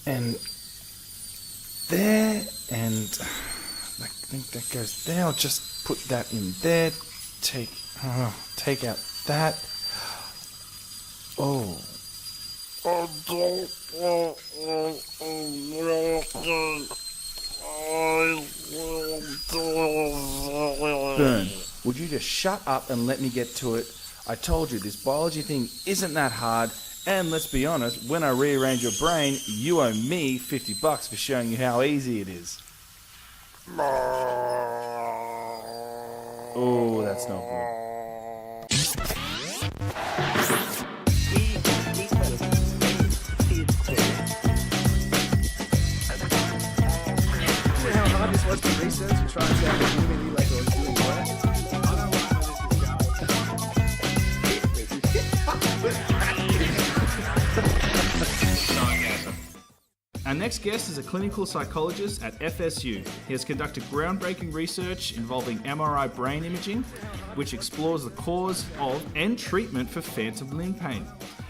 And there, and I think that goes there. I'll just put that in there. Take out that. Oh. Byrne, would you just shut up and let me get to it? I told you this biology thing isn't that hard, and let's be honest, when I rearrange your brain, you owe me $50 for showing you how easy it is. Oh, that's not good. You know how hard this was to research and try and sound genuinely like I was doing work? I don't know Sci-gasm. Our next guest is a clinical psychologist at FSU. He has conducted groundbreaking research involving MRI brain imaging, which explores the cause of and treatment for phantom limb pain,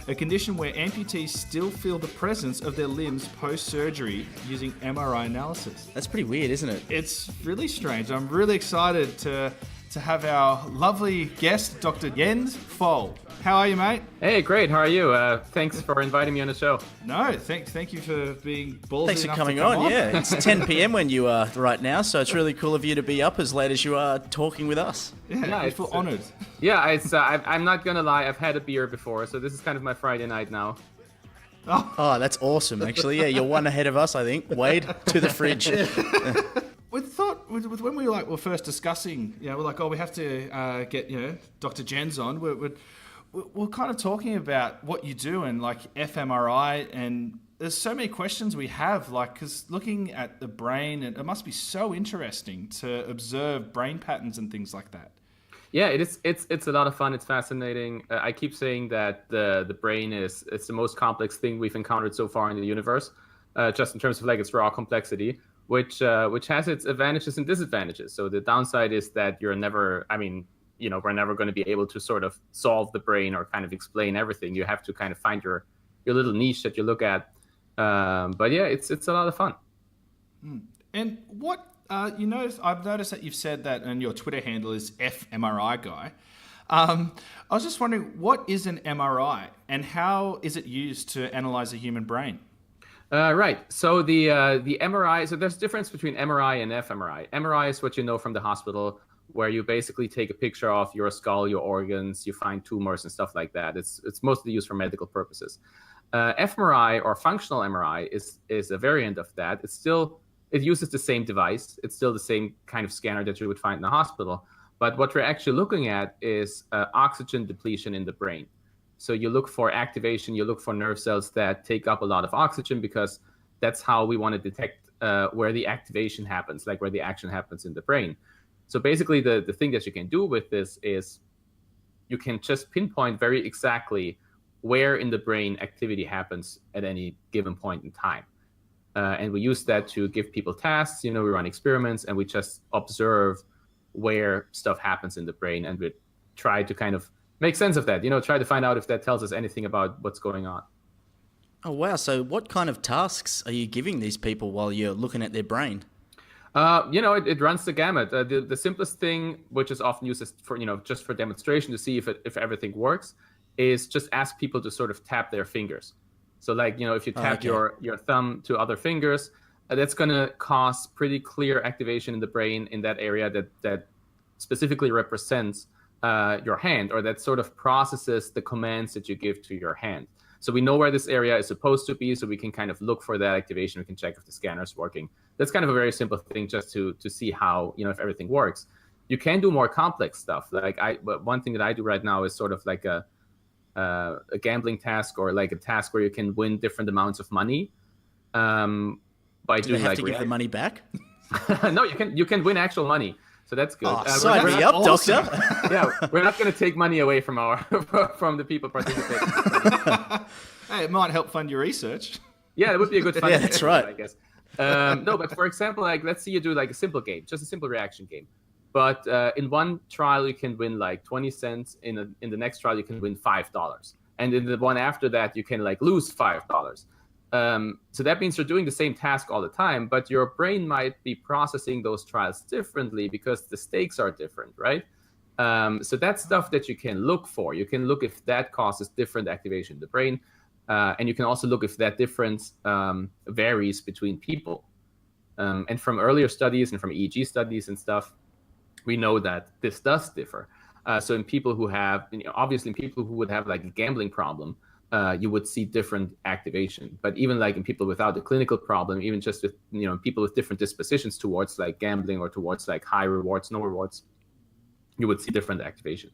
a condition where amputees still feel the presence of their limbs post-surgery using MRI analysis. That's pretty weird, isn't it? It's really strange. I'm really excited to have our lovely guest, Dr Jens Foell. How are you, mate? Hey, great. How are you? Thanks for inviting me on the show. No, thank you for being ballsy Thanks for enough coming to come on. Yeah, it's 10 p.m. when you are right now, so it's really cool of you to be up as late as you are talking with us. Yeah, I feel honoured. Yeah, I'm not gonna lie. I've had a beer before, so this is kind of my Friday night now. Oh, that's awesome, actually. Yeah, you're one ahead of us, I think. Wade, to the fridge. We thought with when we were first discussing, we're like, we have to get Dr. Jens on. We're kind of talking about what you do and like fMRI, and there's so many questions we have, because looking at the brain, and it must be so interesting to observe brain patterns and things like that. Yeah, it is. It's a lot of fun. It's fascinating. I keep saying that the brain is the most complex thing we've encountered so far in the universe, just in terms of like its raw complexity, which has its advantages and disadvantages. So the downside is that we're never going to be able to sort of solve the brain or kind of explain everything. You have to kind of find your little niche that you look at. But yeah, it's a lot of fun. And what I've noticed that you've said that, and your Twitter handle is FMRI guy. I was just wondering, what is an MRI and how is it used to analyze a human brain? Right. So the MRI. So there's a difference between MRI and fMRI. MRI is what you know from the hospital, where you basically take a picture of your skull, your organs, you find tumors and stuff like that. It's mostly used for medical purposes. fMRI, or functional MRI, is a variant of that. It uses the same device. It's still the same kind of scanner that you would find in the hospital. But what we're actually looking at is oxygen depletion in the brain. So you look for activation, you look for nerve cells that take up a lot of oxygen, because that's how we want to detect where the activation happens, like where the action happens in the brain. So basically the thing that you can do with this is you can just pinpoint very exactly where in the brain activity happens at any given point in time. And we use that to give people tasks. We run experiments and we just observe where stuff happens in the brain, and we try to kind of make sense of that, try to find out if that tells us anything about what's going on. Oh, wow. So what kind of tasks are you giving these people while you're looking at their brain? It runs the gamut. The simplest thing, which is often used for, just for demonstration to see if everything works, is just ask people to sort of tap their fingers. So like, if you tap your thumb to other fingers, that's going to cause pretty clear activation in the brain in that area that specifically represents your hand, or that sort of processes the commands that you give to your hand. So we know where this area is supposed to be, so we can kind of look for that activation. We can check if the scanner is working. That's kind of a very simple thing, just to see how, if everything works. You can do more complex stuff. Like one thing that I do right now is sort of like a gambling task, or like a task where you can win different amounts of money. By Do they have to give the money back? No, you can win actual money. So that's good. Sign me up, awesome. doctor. Yeah, we're not going to take money away from from the people participating. Hey, it might help fund your research. Yeah, it would be a good fun. Yeah, that's right. I guess. No, but for example, like let's say you do like a simple game, just a simple reaction game. But in one trial you can win like 20 cents. In the next trial you can win $5, and in the one after that you can like lose $5. So that means you're doing the same task all the time, but your brain might be processing those trials differently because the stakes are different, right? So that's stuff that you can look for. You can look if that causes different activation in the brain, and you can also look if that difference varies between people. And from earlier studies and from EEG studies and stuff, we know that this does differ. So in people who have, obviously in people who would have like a gambling problem, you would see different activation. But even like in people without a clinical problem, even just with, people with different dispositions towards like gambling or towards like high rewards, no rewards, you would see different activation.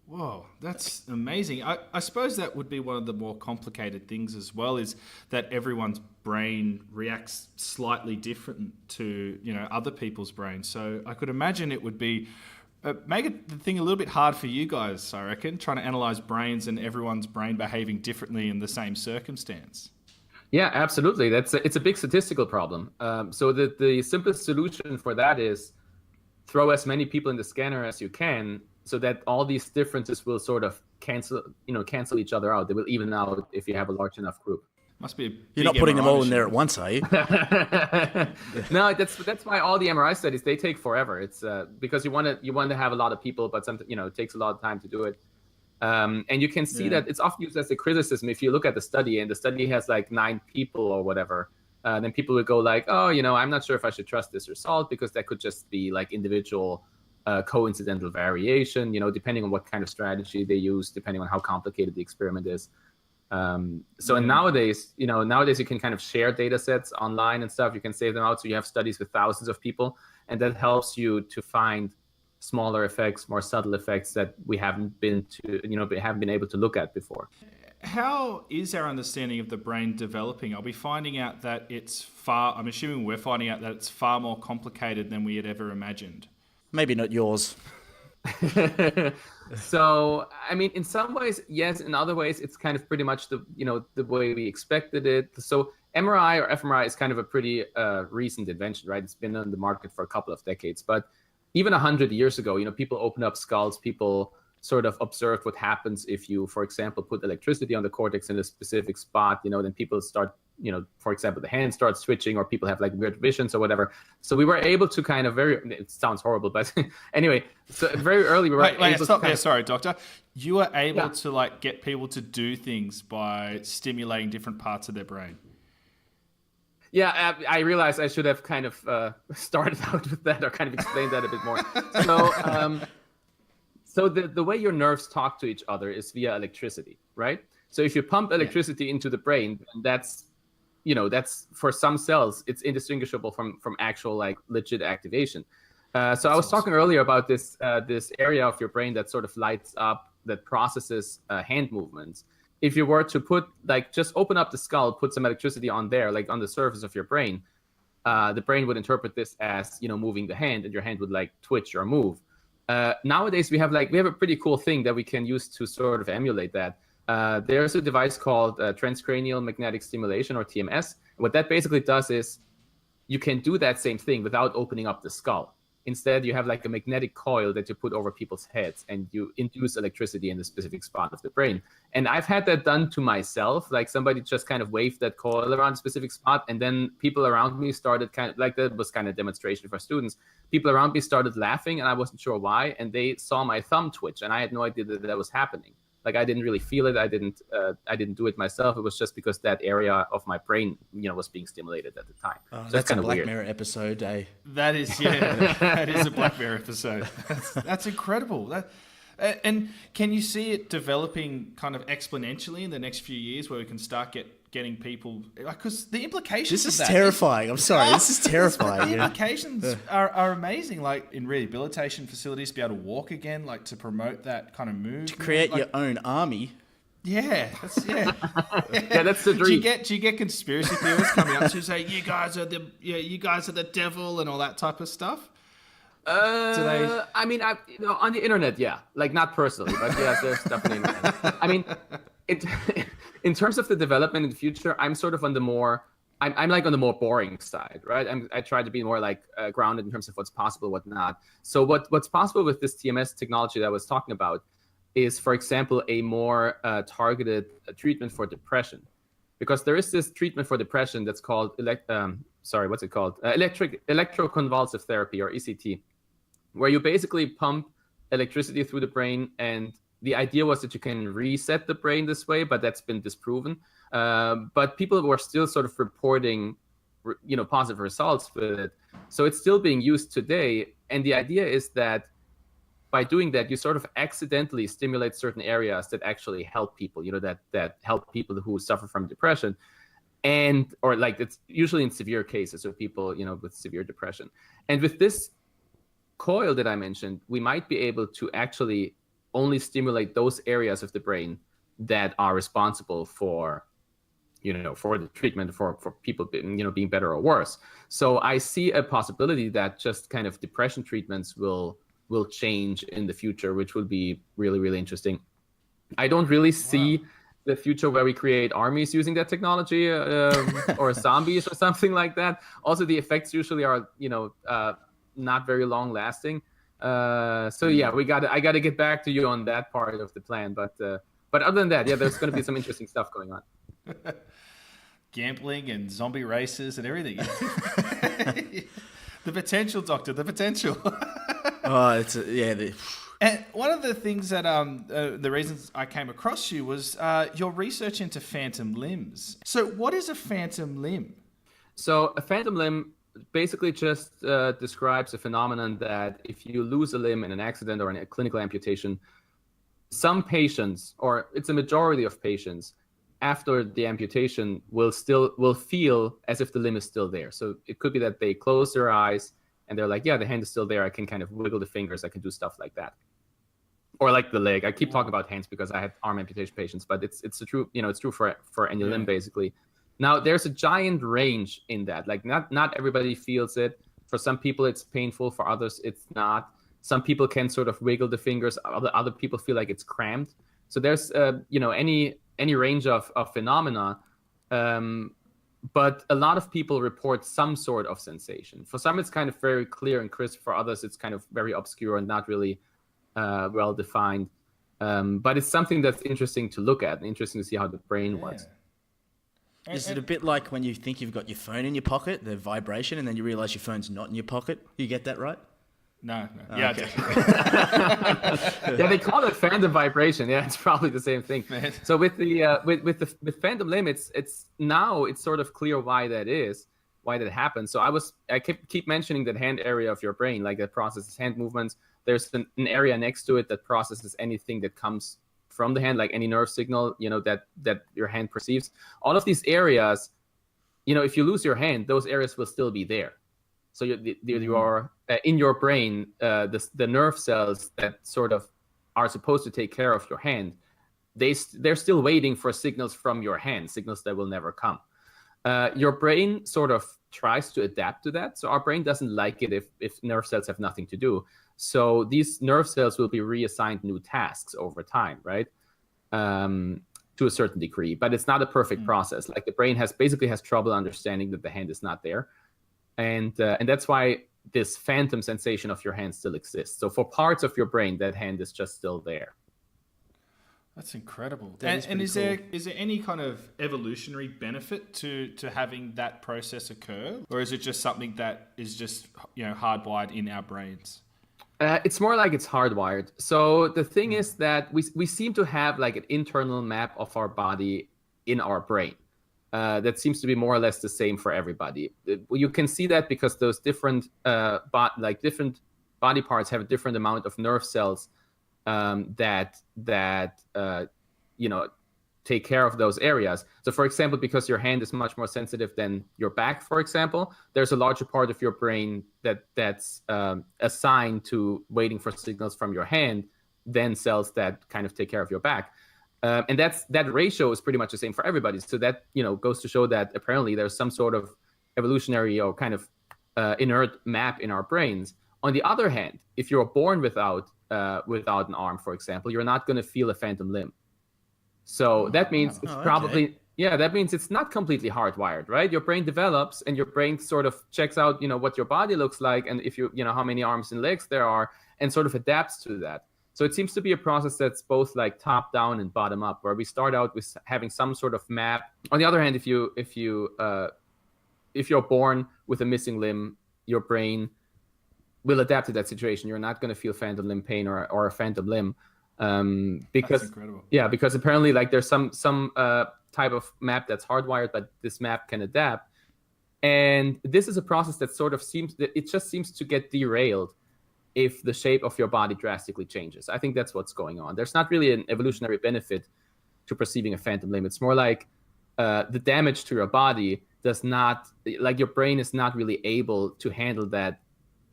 Whoa, that's amazing. I suppose that would be one of the more complicated things as well, is that everyone's brain reacts slightly different to, other people's brains. So I could imagine it would be, make the thing a little bit hard for you guys, I reckon, trying to analyze brains and everyone's brain behaving differently in the same circumstance. Yeah, absolutely. It's a big statistical problem. So the simplest solution for that is throw as many people in the scanner as you can, so that all these differences will sort of cancel each other out. They will even out if you have a large enough group. Must be a You're not putting them all in there at once, are you? No, that's why all the MRI studies, they take forever. It's because you want to have a lot of people, but something it takes a lot of time to do it. And you can see that it's often used as a criticism. If you look at the study and the study has like 9 people or whatever, then people would go like, oh, I'm not sure if I should trust this result because that could just be like individual coincidental variation, depending on what kind of strategy they use, depending on how complicated the experiment is. And nowadays you can kind of share data sets online and stuff. You can save them out. So you have studies with thousands of people, and that helps you to find smaller effects, more subtle effects that we haven't been able to look at before. How is our understanding of the brain developing? Are we finding out that I'm assuming we're finding out that it's far more complicated than we had ever imagined. Maybe not yours. So, in some ways, yes. In other ways, it's kind of pretty much the way we expected it. So MRI or FMRI is kind of a pretty recent invention, right? It's been on the market for a couple of decades. But even 100 years ago, people opened up skulls, people sort of observed what happens if you, for example, put electricity on the cortex in a specific spot, then people start, for example, the hand starts switching, or people have like weird visions or whatever. So we were able to kind of it sounds horrible, but anyway, so very early we were able to stop there. Sorry, doctor. You were able to like get people to do things by stimulating different parts of their brain. Yeah, I realized I should have kind of started out with that, or kind of explained that a bit more. So the way your nerves talk to each other is via electricity, right? So if you pump electricity into the brain, that's for some cells, it's indistinguishable from actual like legit activation. So I was talking earlier about this area of your brain that sort of lights up, that processes hand movements. If you were to put just open up the skull, put some electricity on there, like on the surface of your brain, the brain would interpret this as moving the hand, and your hand would like twitch or move. Nowadays we have a pretty cool thing that we can use to sort of emulate that. There's a device called transcranial magnetic stimulation, or TMS. What that basically does is you can do that same thing without opening up the skull. Instead, you have like a magnetic coil that you put over people's heads, and you induce electricity in the specific spot of the brain. And I've had that done to myself. Like somebody just kind of waved that coil around a specific spot, and then people around me started kind of like, that was kind of a demonstration for students. People around me started laughing, and I wasn't sure why. And they saw my thumb twitch, and I had no idea that was happening. Like I didn't really feel it. I didn't do it myself. It was just because that area of my brain, was being stimulated at the time. So that's that's kind a of Black weird. Mirror episode, eh? That is, that is a Black Mirror episode. That's incredible. And can you see it developing kind of exponentially in the next few years, where we can start getting people, because the implications This is of that terrifying. I'm sorry. This is terrifying. The implications are amazing. Like in rehabilitation facilities, to be able to walk again, like to promote that kind of movement. To create your own army. Yeah, that's the dream. Do you get conspiracy theorists coming up to you say you guys are the devil and all that type of stuff? On the internet, yeah. Like not personally, but yeah, there's definitely. In terms of the development in the future, I'm sort of on the more, I'm like on the more boring side, right? I try to be more like grounded in terms of what's possible, what not. So what's possible with this TMS technology that I was talking about is, for example, a more targeted treatment for depression. because there is this treatment for depression that's called electroconvulsive therapy, or ECT, where you basically pump electricity through the brain, and the idea was that you can reset the brain this way, but that's been disproven. But people were still sort of reporting, positive results with it. So it's still being used today. And the idea is that by doing that, you sort of accidentally stimulate certain areas that actually help people, that help people who suffer from depression. Or like it's usually in severe cases of people, with severe depression. And with this coil that I mentioned, we might be able to actually only stimulate those areas of the brain that are responsible for, for the treatment, for people, being better or worse. So I see a possibility that just kind of depression treatments will change in the future, which will be really, really interesting. I don't really see the future where we create armies using that technology, or zombies or something like that. Also, the effects usually are, not very long lasting. So yeah, I gotta get back to you on that part of the plan. But other than that, yeah, there's going to be some interesting stuff going on. Gambling and zombie races and everything. The potential, Doctor, the potential. And one of the things that the reasons I came across you was your research into phantom limbs. So what is a phantom limb? So a phantom limb basically just describes a phenomenon that if you lose a limb in an accident or in a clinical amputation, some patients, or it's a majority of patients, after the amputation will feel as if the limb is still there. So it could be that they close their eyes and they're like, yeah, the hand is still there. I can kind of wiggle the fingers. I can do stuff like that. Or like the leg. I keep talking about hands because I have arm amputation patients, but it's true, it's true for any limb basically. Now, there's a giant range in that. Like, not everybody feels it. For some people, it's painful. For others, it's not. Some people can sort of wiggle the fingers. Other people feel like it's cramped. So there's, any range of phenomena. But a lot of people report some sort of sensation. For some, it's kind of very clear and crisp. For others, it's kind of very obscure and not really well defined. But it's something that's interesting to look at and interesting to see how the brain works. Is it a bit like when you think you've got your phone in your pocket, the vibration, and then you realize your phone's not in your pocket? You get that right? No. Oh, yeah, okay. Yeah, they call it phantom vibration. Yeah, it's probably the same thing. Man. So with the with phantom limb, it's sort of clear why that happens. So I keep mentioning that hand area of your brain, like that processes hand movements. There's an area next to it that processes anything that comes from the hand, like any nerve signal, that your hand perceives. All of these areas, if you lose your hand, those areas will still be there. So you are in your brain, the nerve cells that sort of are supposed to take care of your hand, they're still waiting for signals from your hand, signals that will never come. Your brain sort of tries to adapt to that. So our brain doesn't like it if nerve cells have nothing to do. So these nerve cells will be reassigned new tasks over time, right? To a certain degree, but it's not a perfect process. Like the brain has trouble understanding that the hand is not there. And that's why this phantom sensation of your hand still exists. So for parts of your brain, that hand is just still there. That's incredible. And is there any kind of evolutionary benefit to having that process occur? Or is it just something that is just, hardwired in our brains? It's more like it's hardwired. So the thing is that we seem to have like an internal map of our body in our brain. That seems to be more or less the same for everybody. You can see that because those different different body parts have a different amount of nerve cells that take care of those areas. So for example, because your hand is much more sensitive than your back, for example, there's a larger part of your brain that's assigned to waiting for signals from your hand than cells that kind of take care of your back. And that ratio is pretty much the same for everybody. So that, goes to show that apparently there's some sort of evolutionary or kind of inert map in our brains. On the other hand, if you're born without an arm, for example, you're not going to feel a phantom limb. So that means that means it's not completely hardwired, right? Your brain develops and your brain sort of checks out, what your body looks like and if how many arms and legs there are and sort of adapts to that. So it seems to be a process that's both like top down and bottom up, where we start out with having some sort of map. On the other hand, if you're born with a missing limb, your brain will adapt to that situation. You're not going to feel phantom limb pain or a phantom limb, because That's incredible. because apparently like there's some type of map that's hardwired, but this map can adapt. And this is a process that sort of seems to get derailed if the shape of your body drastically changes. I think that's what's going on. There's not really an evolutionary benefit to perceiving a phantom limb. It's more like the damage to your body does not, like your brain is not really able to handle that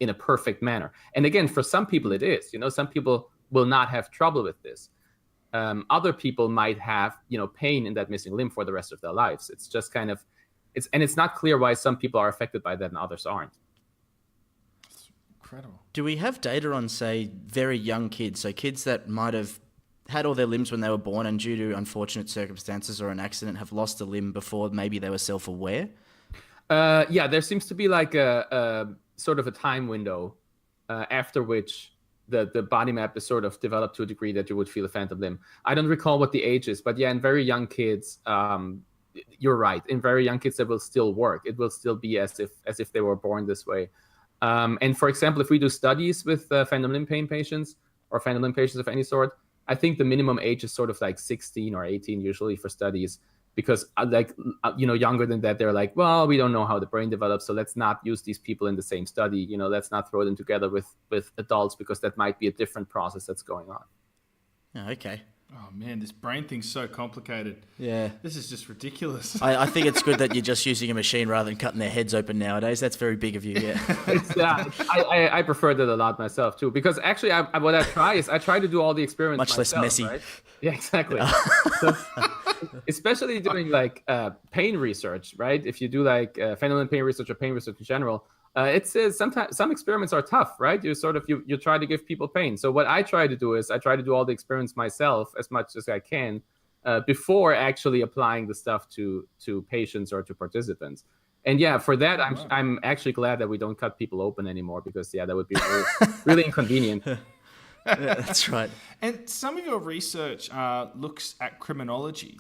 in a perfect manner. And again, for some people it is, some people will not have trouble with this. Other people might have, pain in that missing limb for the rest of their lives. It's just kind of, it's not clear why some people are affected by that and others aren't. Incredible. Do we have data on, say, very young kids, so kids that might have had all their limbs when they were born and due to unfortunate circumstances or an accident have lost a limb before maybe they were self-aware? There seems to be like a sort of a time window after which the body map is sort of developed to a degree that you would feel a phantom limb. I don't recall what the age is, but in very young kids, you're right. In very young kids, that will still work. It will still be as if they were born this way. And for example, if we do studies with phantom limb pain patients or phantom limb patients of any sort, I think the minimum age is sort of like 16 or 18 usually for studies, because younger than that, they're like, well, we don't know how the brain develops, so let's not use these people in the same study. Let's not throw them together with adults, because that might be a different process that's going on. Oh, okay. Oh man, this brain thing's so complicated. Yeah. This is just ridiculous. I think it's good that you're just using a machine rather than cutting their heads open nowadays. That's very big of you, yeah. I prefer that a lot myself too, because actually what I try to do all the experiments Much myself, less messy. right? Yeah, exactly. So, especially doing like pain research, right? If you do like phantom limb pain research or pain research in general, it's sometimes some experiments are tough, right? You try to give people pain. So what I try to do is I try to do all the experiments myself as much as I can before actually applying the stuff to patients or to participants. And for that, I'm actually glad that we don't cut people open anymore, because that would be really inconvenient. Yeah, that's right. And some of your research looks at criminology.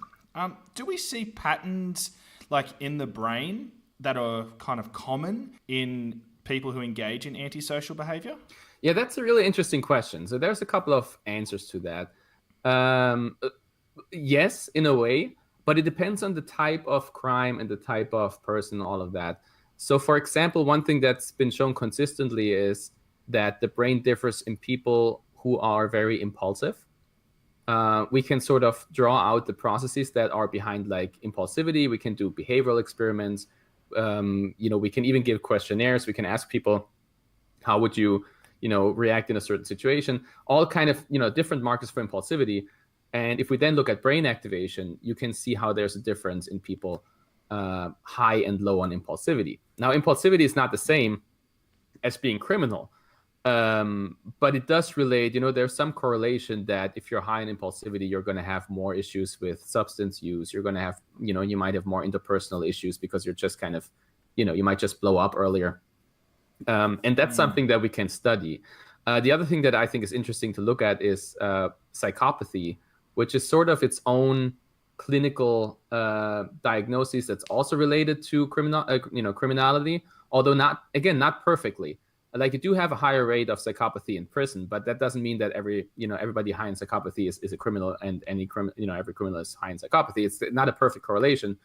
Do we see patterns like in the brain that are kind of common in people who engage in antisocial behavior? Yeah, that's a really interesting question. So there's a couple of answers to that. Yes, in a way, but it depends on the type of crime and the type of person, all of that. So for example, one thing that's been shown consistently is that the brain differs in people who are very impulsive. We can sort of draw out the processes that are behind like impulsivity. We can do behavioral experiments. We can even give questionnaires. We can ask people, how would you, react in a certain situation? All kind of, different markers for impulsivity. And if we then look at brain activation, you can see how there's a difference in people high and low on impulsivity. Now, impulsivity is not the same as being criminal, but it does relate. There's some correlation that if you're high in impulsivity, you're going to have more issues with substance use. You're going to have, you might have more interpersonal issues because you're just kind of, you might just blow up earlier. And that's something that we can study. The other thing that I think is interesting to look at is psychopathy, which is sort of its own clinical diagnosis that's also related to criminality, although not perfectly. Like you do have a higher rate of psychopathy in prison, but that doesn't mean that everybody high in psychopathy is a criminal, and every criminal is high in psychopathy. It's not a perfect correlation,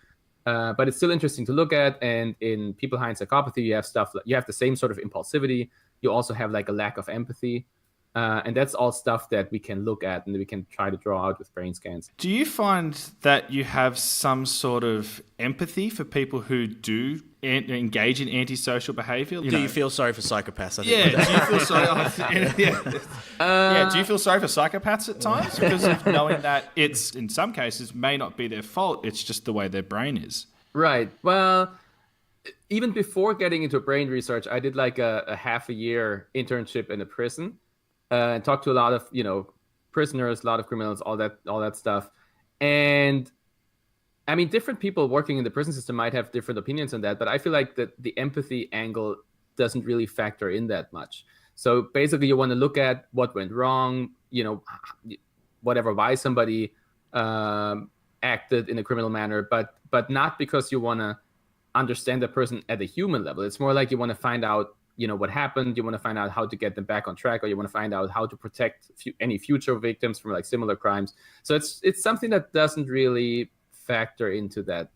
but it's still interesting to look at. And in people high in psychopathy, you have the same sort of impulsivity. You also have like a lack of empathy. And that's all stuff that we can look at and we can try to draw out with brain scans. Do you find that you have some sort of empathy for people who do engage in antisocial behavior? Do you feel sorry for psychopaths? I think. Yeah. Do you feel sorry? Do you feel sorry for psychopaths at times because of knowing that it's in some cases may not be their fault? It's just the way their brain is. Right. Well, even before getting into brain research, I did like a half a year internship in a prison. And talked to a lot of, prisoners, a lot of criminals, all that stuff. And I mean, different people working in the prison system might have different opinions on that, but I feel like that the empathy angle doesn't really factor in that much. So basically you want to look at what went wrong, whatever, why somebody acted in a criminal manner, but not because you want to understand the person at a human level. It's more like you want to find out, what happened. You want to find out how to get them back on track, or you want to find out how to protect any future victims from like similar crimes. So it's something that doesn't really factor into that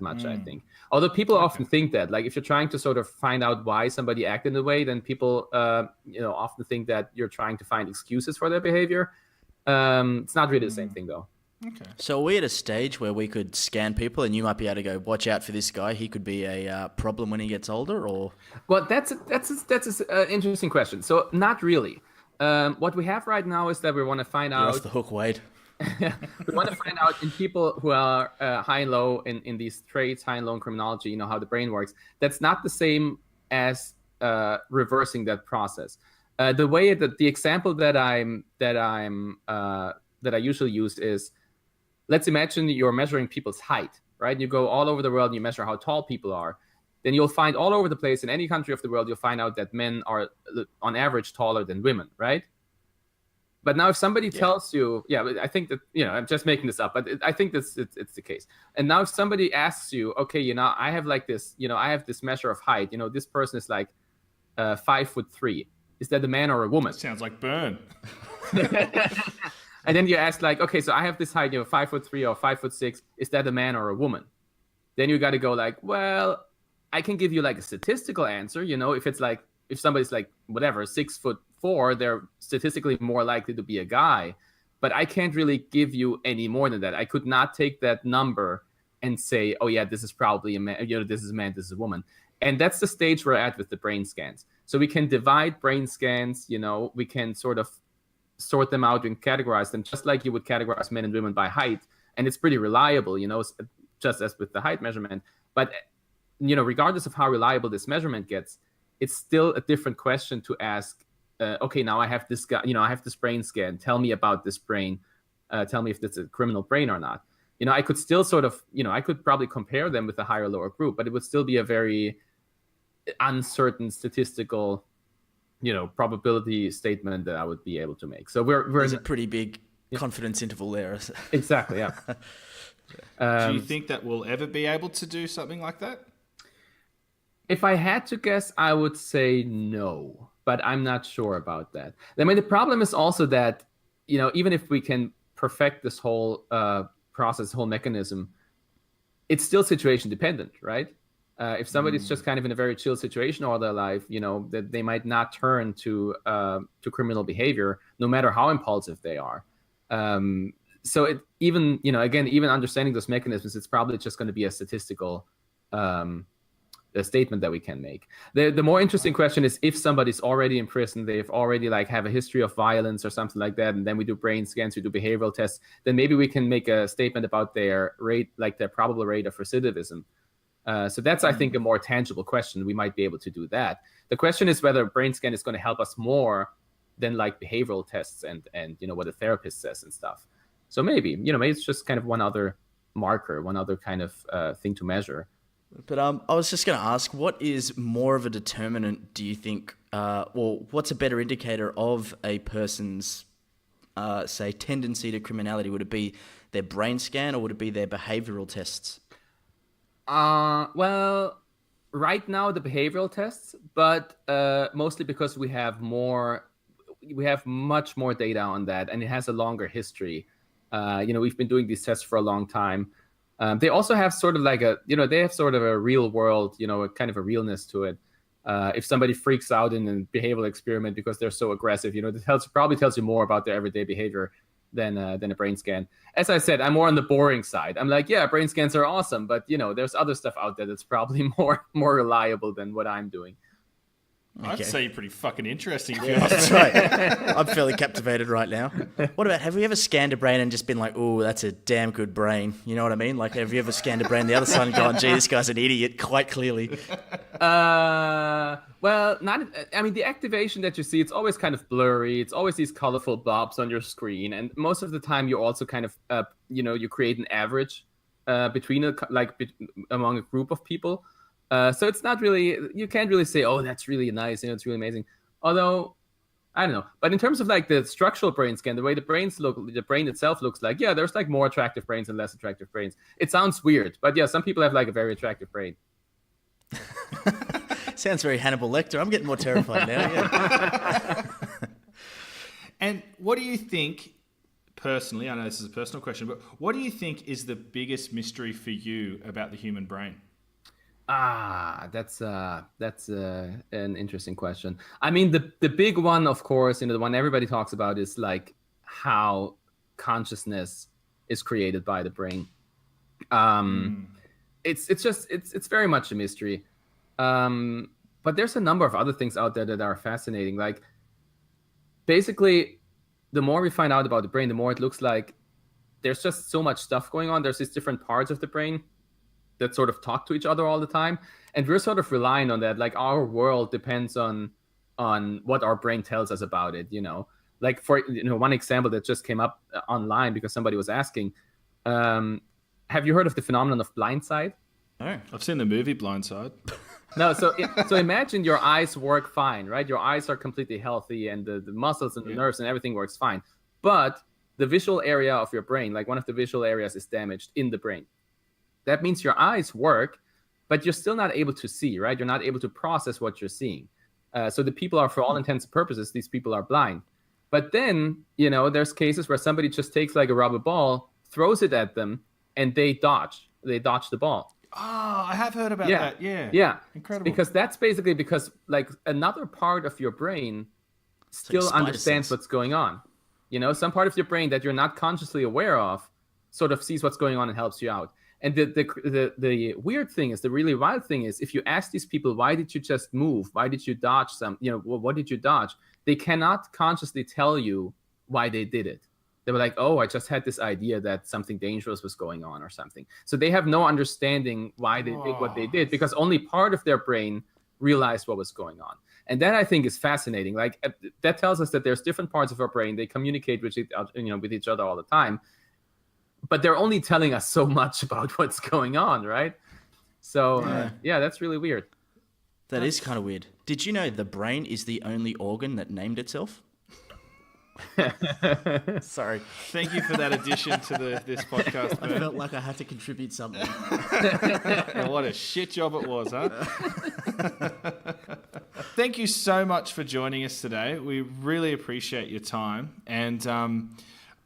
much, I think. Although people often think that, like, if you're trying to sort of find out why somebody acted in a way, then people, often think that you're trying to find excuses for their behavior. It's not really the same thing, though. Okay. So are we at a stage where we could scan people and you might be able to go, watch out for this guy, he could be a problem when he gets older, or? Well, that's an interesting question. So not really. What we have right now is that we want to find You're out... off the hook, Wade. We want to find out in people who are high and low in these traits, high and low in criminology, how the brain works. That's not the same as reversing that process. The way that the example that I usually use is, let's imagine you're measuring people's height, right? You go all over the world and you measure how tall people are. Then you'll find all over the place in any country of the world, you'll find out that men are on average taller than women, right? But now if somebody tells you, I think that, I'm just making this up, but I think it's the case. And now if somebody asks you, okay, I have like this, I have this measure of height, this person is like 5'3". Is that a man or a woman? Sounds like Byrne. And then you ask like, okay, so I have this height, 5'3" or 5'6". Is that a man or a woman? Then you got to go like, well, I can give you like a statistical answer. If somebody's like, whatever, 6'4", they're statistically more likely to be a guy. But I can't really give you any more than that. I could not take that number and say, oh yeah, this is probably a man, this is a man, this is a woman. And that's the stage we're at with the brain scans. So we can divide brain scans, we can sort of sort them out and categorize them just like you would categorize men and women by height. And it's pretty reliable, just as with the height measurement. But, regardless of how reliable this measurement gets, it's still a different question to ask. Okay, now I have this guy, I have this brain scan. Tell me about this brain. Tell me if it's a criminal brain or not. I could still sort of, I could probably compare them with a higher or lower group, but it would still be a very uncertain statistical, probability statement that I would be able to make. So There's a pretty big confidence interval there. Exactly, yeah. Do you think that we'll ever be able to do something like that? If I had to guess, I would say no, but I'm not sure about that. I mean, the problem is also that, even if we can perfect this whole process, whole mechanism, it's still situation dependent, right? If somebody's just kind of in a very chill situation all their life, that they might not turn to criminal behavior, no matter how impulsive they are. So it even understanding those mechanisms, it's probably just going to be a statistical a statement that we can make. The more interesting question is if somebody's already in prison, they've already have a history of violence or something like that, and then we do brain scans, we do behavioral tests, then maybe we can make a statement about their rate, like their probable rate of recidivism. So that's, I think, a more tangible question. We might be able to do that. The question is whether a brain scan is going to help us more than like behavioral tests and what a therapist says and stuff. So maybe it's just kind of one other marker, one other kind of thing to measure. But I was just going to ask, what is more of a determinant, do you think, or what's a better indicator of a person's, say, tendency to criminality? Would it be their brain scan or would it be their behavioral tests? Well, right now the behavioral tests, but mostly because we have much more data on that, and it has a longer history. We've been doing these tests for a long time. They also have sort of like they have sort of a real world, kind of a realness to it. If somebody freaks out in a behavioral experiment because they're so aggressive, it probably tells you more about their everyday behavior than a brain scan. As I said, I'm more on the boring side. I'm like, yeah, brain scans are awesome, but there's other stuff out there that's probably more reliable than what I'm doing. I'd say you're pretty fucking interesting. Yeah, that's right. I'm fairly captivated right now. What about, have we ever scanned a brain and just been like, oh, that's a damn good brain? You know what I mean? Like, have you ever scanned a brain the other side and gone, gee, this guy's an idiot, quite clearly? Well, the activation that you see, it's always kind of blurry. It's always these colorful blobs on your screen. And most of the time you also kind of, you create an average between among a group of people. So it's not really, you can't really say, oh, that's really nice, it's really amazing. Although I don't know. But in terms of like the structural brain scan, the way the brains look, the brain itself looks like, yeah, there's like more attractive brains and less attractive brains. It sounds weird, but yeah, some people have like a very attractive brain. Sounds very Hannibal Lecter. I'm getting more terrified now. Yeah. And what do you think, personally, I know this is a personal question, but what do you think is the biggest mystery for you about the human brain? That's an interesting question. I mean, the big one, of course, the one everybody talks about is like how consciousness is created by the brain. It's very much a mystery. But there's a number of other things out there that are fascinating. Like, basically, the more we find out about the brain, the more it looks like there's just so much stuff going on. There's these different parts of the brain that sort of talk to each other all the time. And we're sort of relying on that. Like, our world depends on what our brain tells us about it, Like, for one example that just came up online because somebody was asking, have you heard of the phenomenon of blindsight? No, I've seen the movie Blindside. No, so imagine your eyes work fine, right? Your eyes are completely healthy and the muscles and the nerves and everything works fine. But the visual area of your brain, like one of the visual areas, is damaged in the brain. That means your eyes work, but you're still not able to see, right? You're not able to process what you're seeing. So the people are, for all intents and purposes, these people are blind. But then, there's cases where somebody just takes like a rubber ball, throws it at them, and they dodge the ball. Oh, I have heard about that. Yeah. Yeah. Incredible. Because that's basically because like another part of your brain still understands what's going on. Some part of your brain that you're not consciously aware of sort of sees what's going on and helps you out. And the weird thing is, the really wild thing is, if you ask these people, why did you just move? Why did you dodge what did you dodge? They cannot consciously tell you why they did it. They were like, oh, I just had this idea that something dangerous was going on or something. So they have no understanding why they did what they did, because only part of their brain realized what was going on. And that, I think, is fascinating. Like, that tells us that there's different parts of our brain. They communicate with each other all the time, but they're only telling us so much about what's going on, right? So yeah, that's really weird. That is kind of weird. Did you know the brain is the only organ that named itself? Sorry. Thank you for that addition to this podcast. I felt like I had to contribute something. What a shit job it was, huh? Thank you so much for joining us today. We really appreciate your time, and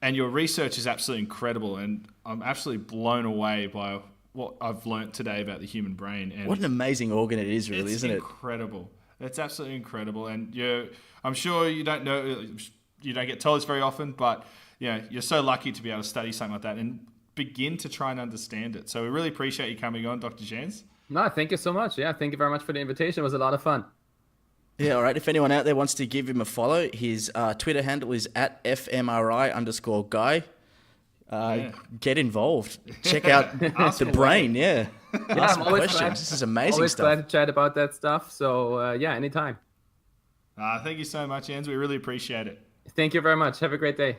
your research is absolutely incredible, and I'm absolutely blown away by what I've learnt today about the human brain. And what an amazing organ it is, really, isn't it? It's incredible. It's absolutely incredible, and I'm sure you don't know. You don't get told this very often, but you're so lucky to be able to study something like that and begin to try and understand it. So we really appreciate you coming on, Dr. Jens. No, thank you so much. Yeah, thank you very much for the invitation. It was a lot of fun. Yeah, all right. If anyone out there wants to give him a follow, his Twitter handle is @FMRI_guy. Get involved. Check out the brain. Yeah. Ask some questions. This is amazing always stuff. Glad to chat about that stuff. So anytime. Thank you so much, Jens. We really appreciate it. Thank you very much. Have a great day.